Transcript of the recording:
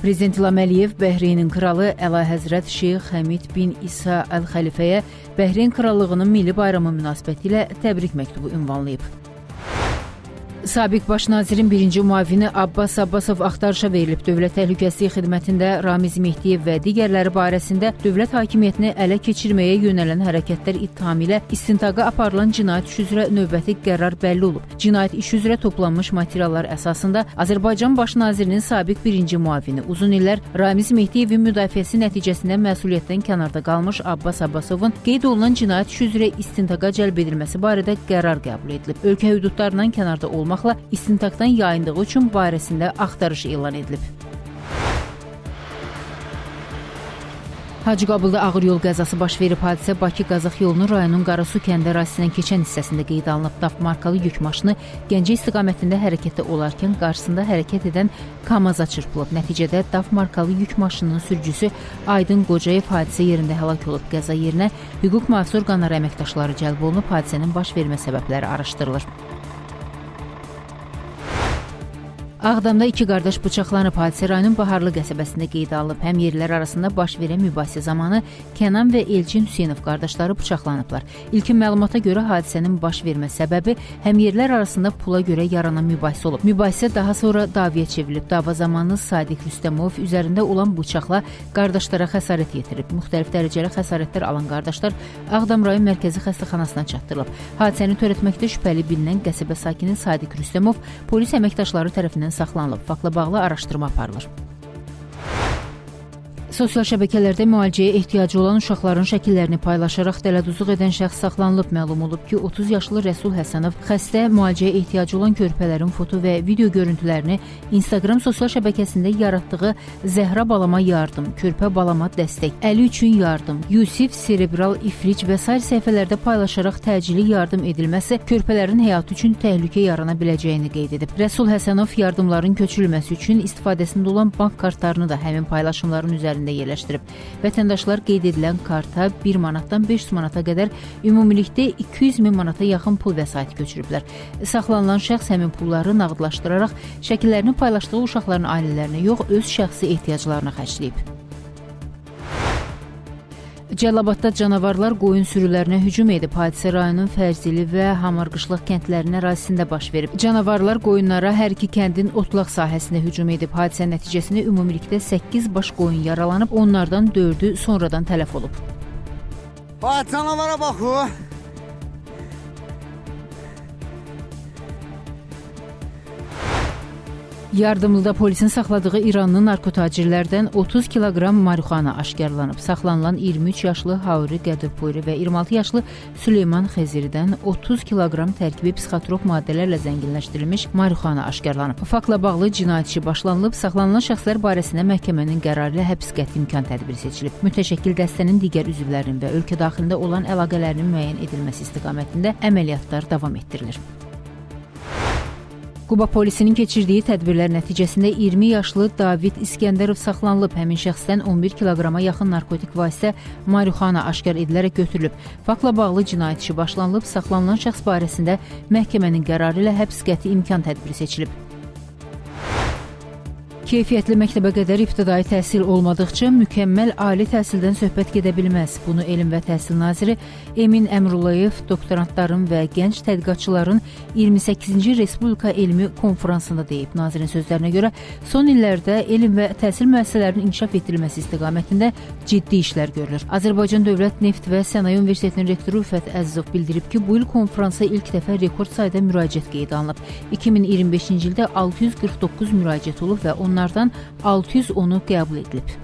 Prezident İlham Əliyev Bəhreynin kralı Əlahəzrət Şeyx Həmid bin İsa Əl-Xəlifəyə Bəhreyn krallığının milli bayramı münasibətilə təbrik məktubu ünvanlayıb. Sabiq baş nazirin birinci müavini Abbas Abbasov axtarışa verilib. Dövlət Təhlükəsizlik Xidmətində Ramiz Mehdiyev və digərləri barəsində dövlət hakimiyyətini ələ keçirməyə yönələn hərəkətlər ittihamı ilə istintaqa aparılan cinayət işi üzrə növbəti qərar bəlli olub. Cinayət işi üzrə toplanmış materiallar əsasında Azərbaycan baş nazirinin sabiq birinci müavini, uzun illər Ramiz Mehdiyevin müdafiəsi nəticəsində məsuliyyətdən kənarda qalmış Abbas Abbasovun qeyd olunan cinayət işi üzrə istintaqa cəlb edilməsi barədə qərar qəbul edilib. Ölkə hüdudlarından kənarda olmaqla istintaqdan yayındığı üçün barəsində axtarış elan edilib. Hacıqabulda ağır yol qəzası baş verib. Hadisə Bakı-Qazax yolunun rayonun Qarasu kəndi ərazisindən keçən hissəsində qeydə alınıb. DAF markalı yük maşını Gəncə istiqamətində hərəkətdə olarkən qarşısında hərəkət edən KAMAZ-a çırpılıb. Nəticədə DAF markalı yük maşınının sürücüsü Aydın Qocayev hadisə yerində həlak olub. Qəza yerinə hüquq mühafizə orqanları əməkdaşları cəlb olunub. Hadisənin baş vermə səbəbləri araşdırılır. Ağdamda iki qardaş bıçaqlanıb. Hadisə rayonun Baharlı qəsəbəsində qeydə alınıb. Həm yerlər arasında baş verən mübahisə zamanı Kənan və Elçin Hüseynov qardaşları bıçaqlanıblar. İlkin məlumata görə hadisənin baş vermə səbəbi həm yerlər arasında pula görə yaranan mübahisə olub. Mübahisə daha sonra davaya çevrilib. Dava zamanı Sadiq Rüstəmov üzərində olan bıçaqla qardaşlara xəsarət yetirib. Müxtəlif dərəcəli xəsarətlər alan qardaşlar Ağdam rayon mərkəzi xəstəxanasına çatdırılıb. Hadisəni törətməkdə şübhəli bilinən qəsəbə sakini Sadiq Rüstəmov polis əməkdaşları tərəfindən saxlanılıb. Faktla bağlı araşdırma aparılır. Sosial şəbəkələrdə müalicəyə ehtiyacı olan uşaqların şəkillərini paylaşaraq dələduzluq edən şəxs saxlanılıb. Məlum olub ki, 30 yaşlı Rəsul Həsənov xəstə müalicəyə ehtiyacı olan körpələrin foto və video görüntülərini Instagram sosial şəbəkəsində yaratdığı Zəhra balama yardım, körpə balama dəstək, Əli üçün yardım, Yusif serebral iflic və sair səhifələrdə paylaşaraq təcili yardım edilməsi körpələrin həyatı üçün təhlükə yarana biləcəyini qeyd edib. Rəsul Həsənov yardımların köçürülməsi üçün istifadəsində olan bank kartlarını da həmin paylaşımların üzərində yerləşdirib. Vətəndaşlar qeyd edilən karta 1 manatdan 500 manata qədər ümumilikdə 200 min manata yaxın pul vəsaiti köçürüblər. Saxlanılan şəxs həmin pulları nağdlaşdıraraq şəkillərini paylaşdığı uşaqların ailələrinə yox, öz şəxsi ehtiyaclarına xərcləyib. Cəlilabadda canavarlar qoyun sürülərinə hücum edib. Hadisə rayonun Fərzili və Hamarqışlıq kəndlərinin ərazisində baş verib. Canavarlar qoyunlara hər iki kəndin otlaq sahəsində hücum edib. Hadisə nəticəsində ümumilikdə 8 baş qoyun yaralanıb, onlardan 4-ü sonradan tələf olub. Canavara bax o. Yardımlıda polisin saxladığı İranlı narkotacirlərdən 30 kiloqram marixuana aşkarlanıb. Saxlanılan 23 yaşlı Hauri Qədürpuri və 26 yaşlı Süleyman Xeziridən 30 kiloqram tərkibi psixotrop maddələrlə zənginləşdirilmiş marixuana aşkarlanıb. Faktla bağlı cinayət işi başlanılıb, saxlanılan şəxslər barəsində məhkəmənin qərarı ilə həbs qəti imkan tədbiri seçilib. Mütəşəkkil dəstənin digər üzvlərinin və ölkə daxilində olan əlaqələrinin müəyyən edilməsi istiqamətində əməliyyatlar davam etdirilir. Quba polisinin keçirdiyi tədbirlər nəticəsində 20 yaşlı David İskəndərov saxlanılıb. Həmin şəxsdən 11 kiloqrama yaxın narkotik vasitə marixuana aşkar edilərək götürülüb. Faktla bağlı cinayət işi başlanılıb, saxlanılan şəxs barəsində məhkəmənin qərarı ilə həbs qəti imkan tədbiri seçilib. Keyfiyyətli məktəbə qədər ibtidai təhsil olmadıqca mükəmməl ali təhsildən söhbət gedə bilməz. Bunu Elm və Təhsil naziri Emin Əmrullayev doktorantların və gənc tədqiqatçıların 28-ci Respublika Elmi Konfransında deyib. Nazirin sözlərinə görə son illərdə elm və təhsil müəssisələrinin inkişaf etdirilməsi istiqamətində ciddi işlər görülür. Azərbaycan Dövlət Neft və Sənaye Universitetinin rektoru Rüfət Əzizov bildirib ki, bu il konfransa ilk dəfə rekord sayda müraciət qeydə alınıb. 2025-ci ildə 649 müraciət olub və onlardan 610-u qəbul edilib.